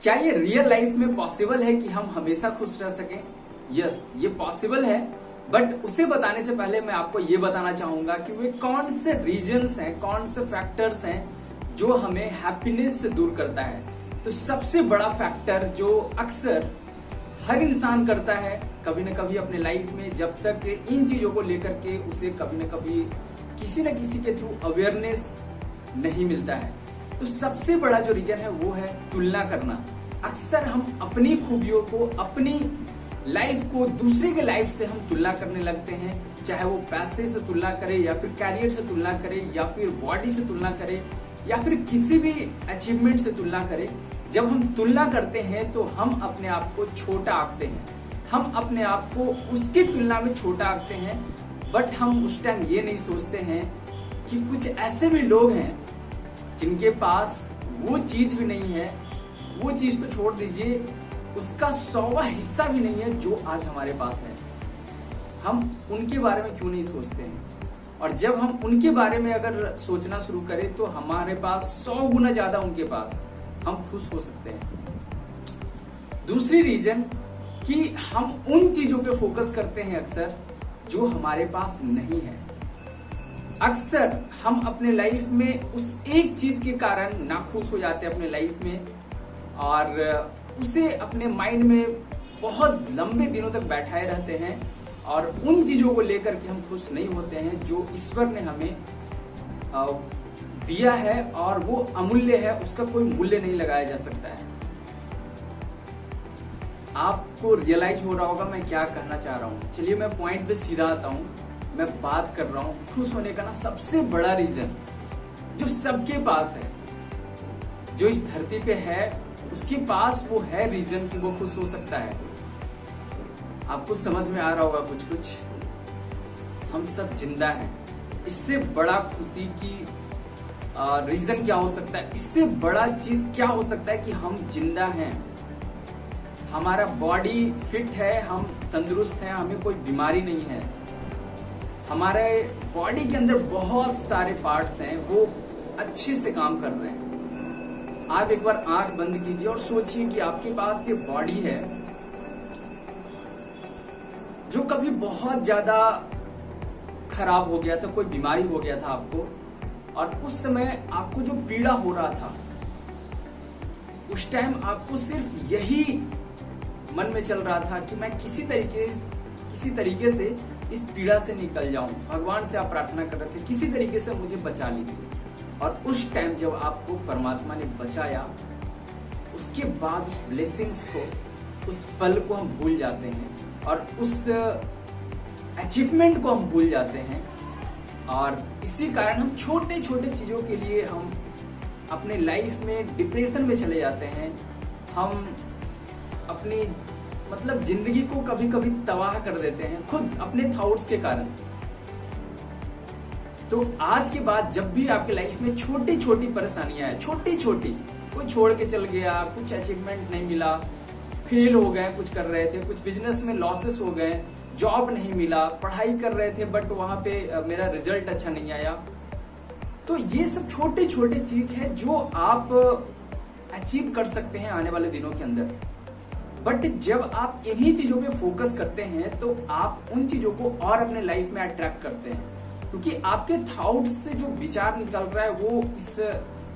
क्या ये real life में पॉसिबल है कि हम हमेशा खुश रह सकें? यस, ये पॉसिबल है। बट उसे बताने से पहले मैं आपको ये बताना चाहूंगा कि वे कौन से रीजंस हैं, कौन से फैक्टर्स हैं जो हमें हैप्पीनेस से दूर करता है। तो सबसे बड़ा फैक्टर जो अक्सर हर इंसान करता है कभी न कभी अपने लाइफ में, जब तक इन चीजों को लेकर के उसे कभी न कभी किसी न किसी के थ्रू अवेयरनेस नहीं मिलता है, तो सबसे बड़ा जो रीजन है वो है तुलना करना। अक्सर हम अपनी खूबियों को, अपनी लाइफ को दूसरे के लाइफ से हम तुलना करने लगते हैं, चाहे वो पैसे से तुलना करे या फिर कैरियर से तुलना करे या फिर बॉडी से तुलना करे या फिर किसी भी अचीवमेंट से तुलना करे। जब हम तुलना करते हैं तो हम अपने आप को छोटा आंकते हैं, हम अपने आप को उसकी तुलना में छोटा आंकते हैं। बट हम उस टाइम ये नहीं सोचते हैं कि कुछ ऐसे भी लोग हैं जिनके पास वो चीज भी नहीं है, वो चीज तो छोड़ दीजिए, उसका 100वां हिस्सा भी नहीं है जो आज हमारे पास है। हम उनके बारे में क्यों नहीं सोचते हैं? और जब हम उनके बारे में अगर सोचना शुरू करें तो हमारे पास 100 गुना ज्यादा उनके पास, हम खुश हो सकते हैं। दूसरी रीजन कि हम उन चीजों पे फोकस करते हैं अक्सर जो हमारे पास नहीं है। अक्सर हम अपने लाइफ में उस एक चीज के कारण नाखुश हो जाते हैं अपने लाइफ में, और उसे अपने माइंड में बहुत लंबे दिनों तक बैठाए रहते हैं और उन चीजों को लेकर के हम खुश नहीं होते हैं जो ईश्वर ने हमें दिया है, और वो अमूल्य है, उसका कोई मूल्य नहीं लगाया जा सकता है। आपको रियलाइज हो रहा होगा मैं क्या कहना चाह रहा हूं। चलिए मैं पॉइंट पे सीधा आता हूं। मैं बात कर रहा हूं खुश होने का ना सबसे बड़ा रीजन जो सबके पास है, जो इस धरती पे है, उसके पास वो है रीजन कि वो खुश हो सकता है। आपको समझ में आ रहा होगा कुछ कुछ। हम सब जिंदा हैं। इससे बड़ा खुशी की रीजन क्या हो सकता है? इससे बड़ा चीज क्या हो सकता है कि हम जिंदा हैं, हमारा बॉडी फिट है, हम तंदुरुस्त हैं, हमें कोई बीमारी नहीं है, हमारे बॉडी के अंदर बहुत सारे पार्ट्स हैं, वो अच्छे से काम कर रहे हैं। आप एक बार आंख बंद कीजिए और सोचिए कि आपके पास ये बॉडी है जो कभी बहुत ज्यादा खराब हो गया था, कोई बीमारी हो गया था आपको, और उस समय आपको जो पीड़ा हो रहा था, उस टाइम आपको सिर्फ यही मन में चल रहा था कि मैं किसी तरीके से इस पीड़ा से निकल जाऊं। भगवान से आप प्रार्थना कर रहे थे किसी तरीके से मुझे बचा लीजिए। और उस टाइम जब आपको परमात्मा ने बचाया, उसके बाद उस ब्लेसिंग्स को, उस पल को हम भूल जाते हैं और उस अचीवमेंट को हम भूल जाते हैं, और इसी कारण हम छोटे छोटे चीजों के लिए हम अपने लाइफ में डिप्रेशन में चले जाते हैं। हम अपनी जिंदगी को कभी कभी तबाह कर देते हैं खुद अपने थॉट्स के कारण। तो आज के बाद जब भी आपके लाइफ में छोटी छोटी परेशानियां हैं, छोटी छोटी, कोई छोड़ के चल गया, कुछ अचीवमेंट नहीं मिला, फेल हो गए, कुछ कर रहे थे, कुछ बिजनेस में लॉसेस हो गए, जॉब नहीं मिला, पढ़ाई कर रहे थे बट वहां पे मेरा रिजल्ट अच्छा नहीं आया, तो ये सब छोटे छोटे चीज है जो आप अचीव कर सकते हैं आने वाले दिनों के अंदर। बट जब आप इन्हीं चीजों पे फोकस करते हैं तो आप उन चीजों को और अपने लाइफ में अट्रैक्ट करते हैं, क्योंकि आपके थॉट्स से जो विचार निकल रहा है वो इस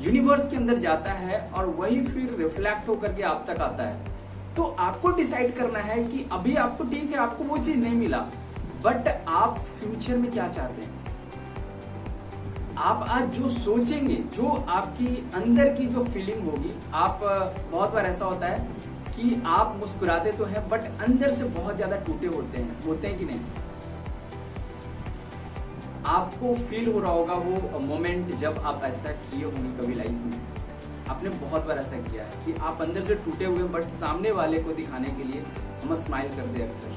यूनिवर्स के अंदर जाता है और वही फिर रिफ्लेक्ट होकर के आप तक आता है। तो आपको डिसाइड करना है कि अभी आपको ठीक है, आपको वो चीज नहीं मिला, बट आप फ्यूचर में क्या चाहते हैं। आप आज जो सोचेंगे, जो आपकी अंदर की जो फीलिंग होगी, आप बहुत बार ऐसा होता है कि आप मुस्कुराते तो हैं बट अंदर से बहुत ज्यादा टूटे होते हैं कि नहीं? आपको फील हो रहा होगा वो मोमेंट जब आप ऐसा किए होंगे कभी लाइफ में। आपने बहुत बार ऐसा किया है कि आप अंदर से टूटे हुए बट सामने वाले को दिखाने के लिए हम स्माइल करते हैं अक्सर।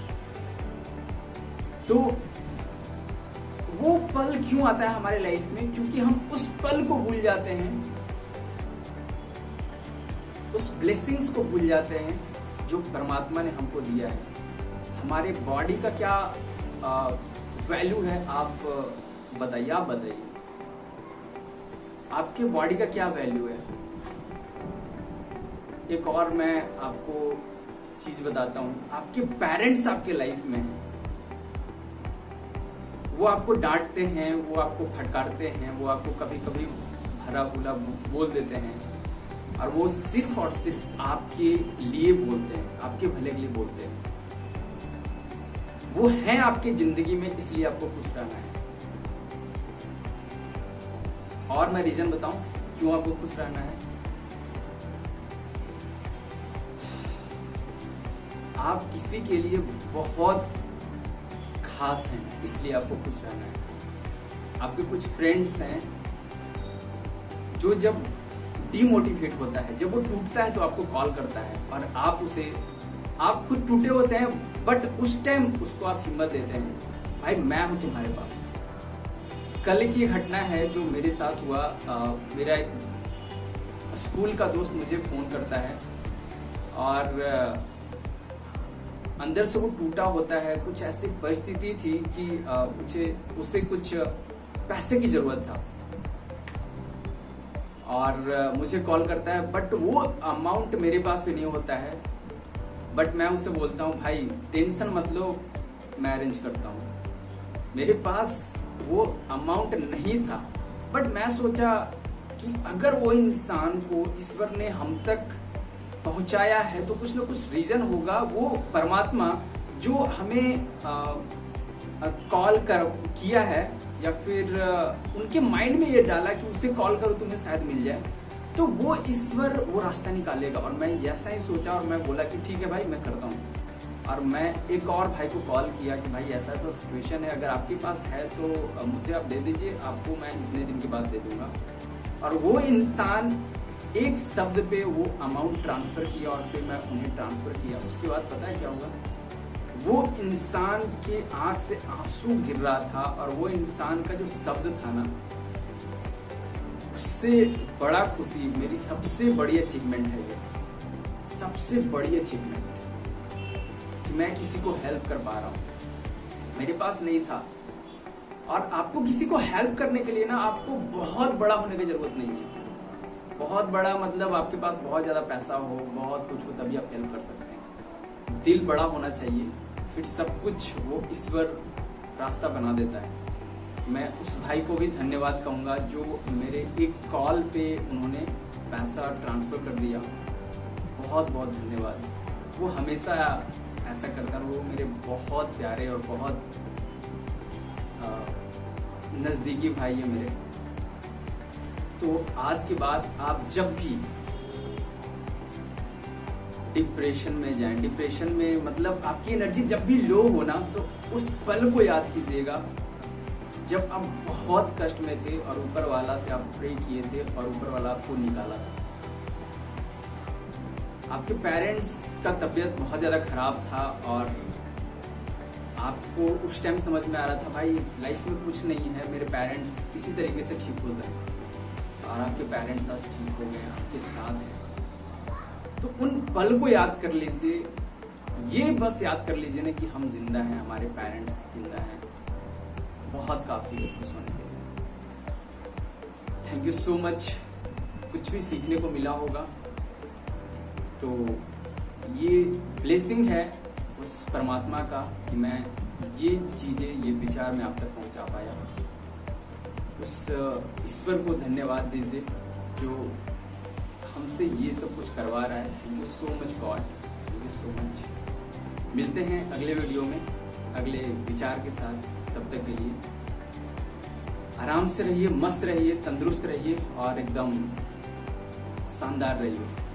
तो वो पल क्यों आता है हमारे लाइफ में? क्योंकि हम उस पल को भूल जाते हैं, उस ब्लेसिंग्स को भूल जाते हैं जो परमात्मा ने हमको दिया है। हमारे बॉडी का क्या वैल्यू है, आप बताइए, आप बताइए आपके बॉडी का क्या वैल्यू है। एक और मैं आपको चीज बताता हूँ, आपके पेरेंट्स आपके लाइफ में हैं, वो आपको डांटते हैं, वो आपको फटकारते हैं, वो आपको कभी कभी भला बुरा बोल देते हैं, और वो सिर्फ और सिर्फ आपके लिए बोलते हैं, आपके भले के लिए बोलते हैं। वो हैं आपके जिंदगी में, इसलिए आपको खुश रहना है। और मैं रीजन बताऊं क्यों आपको खुश रहना है। आप किसी के लिए बहुत खास हैं, इसलिए आपको खुश रहना है। आपके कुछ फ्रेंड्स हैं जो जब डीमोटिवेट होता है, जब वो टूटता है तो आपको कॉल करता है, और आप खुद टूटे होते हैं, बट उस टाइम उसको आप हिम्मत देते हैं, भाई मैं हूं तुम्हारे पास। कल की घटना है जो मेरे साथ हुआ। मेरा एक स्कूल का दोस्त मुझे फोन करता है, और अंदर से वो टूटा होता है। कुछ ऐसी परिस्थिति थी कि उसे कुछ पैसे की जरूरत था, और मुझे कॉल करता है, बट वो अमाउंट मेरे पास भी नहीं होता है। बट मैं उसे बोलता हूँ, भाई टेंशन मत लो, मैं अरेंज करता हूँ। मेरे पास वो अमाउंट नहीं था, बट मैं सोचा कि अगर वो इंसान को ईश्वर ने हम तक पहुंचाया है तो कुछ ना कुछ रीजन होगा। वो परमात्मा जो हमें कॉल किया है, या फिर उनके माइंड में ये डाला कि उसे कॉल करो तुम्हें शायद मिल जाए, तो वो ईश्वर वो रास्ता निकालेगा। और मैं ऐसा ही सोचा, और मैं बोला कि ठीक है भाई मैं करता हूँ। और मैं एक और भाई को कॉल किया कि भाई ऐसा ऐसा सिचुएशन है, अगर आपके पास है तो मुझे आप दे दीजिए, आपको मैं इतने दिन के बाद दे दूंगा। और वो इंसान एक शब्द पे वो अमाउंट ट्रांसफर किया, और फिर मैं उन्हें ट्रांसफर किया। उसके बाद पता है क्या हुआ, वो इंसान के आंख से आंसू गिर रहा था, और वो इंसान का जो शब्द था ना, उससे बड़ा खुशी, मेरी सबसे बड़ी अचीवमेंट है ये, सबसे बड़ी अचीवमेंट, कि मैं किसी को हेल्प कर पा रहा हूँ। मेरे पास नहीं था। और आपको किसी को हेल्प करने के लिए ना, आपको बहुत बड़ा होने की जरूरत नहीं है। बहुत बड़ा मतलब आपके पास बहुत ज्यादा पैसा हो, बहुत कुछ हो, तभी आप हेल्प कर सकते हैं। दिल बड़ा होना चाहिए, फिर सब कुछ वो ईश्वर रास्ता बना देता है। मैं उस भाई को भी धन्यवाद कहूंगा जो मेरे एक कॉल पे उन्होंने पैसा ट्रांसफर कर दिया। बहुत बहुत धन्यवाद। वो हमेशा ऐसा करता है। वो मेरे बहुत प्यारे और बहुत नजदीकी भाई है मेरे। तो आज के बाद आप जब भी डिप्रेशन में जाएं, डिप्रेशन में मतलब आपकी एनर्जी जब भी लो हो ना, तो उस पल को याद कीजिएगा जब आप बहुत कष्ट में थे और ऊपर वाला से आप प्रे किए थे और ऊपर वाला आपको निकाला था। आपके पेरेंट्स का तबीयत बहुत ज़्यादा खराब था और आपको उस टाइम समझ में आ रहा था भाई लाइफ में कुछ नहीं है, मेरे पेरेंट्स किसी तरीके से ठीक हो जाए, और आपके पेरेंट्स आज ठीक हो गए, आपके साथ हैं। तो उन पल को याद कर लीजिए, ये बस याद कर लीजिए ना कि हम जिंदा हैं, हमारे पेरेंट्स जिंदा हैं, बहुत काफी है खुश होने के लिए। Thank you so much. कुछ भी सीखने को मिला होगा तो ये ब्लेसिंग है उस परमात्मा का कि मैं ये चीजें, ये विचार मैं आप तक पहुंचा पाया। उस ईश्वर को धन्यवाद दीजिए जो हमसे ये सब कुछ करवा रहा है। Thank you so much God, thank you so much. मिलते हैं अगले वीडियो में अगले विचार के साथ। तब तक के लिए आराम से रहिए, मस्त रहिए, तंदुरुस्त रहिए और एकदम शानदार रहिए।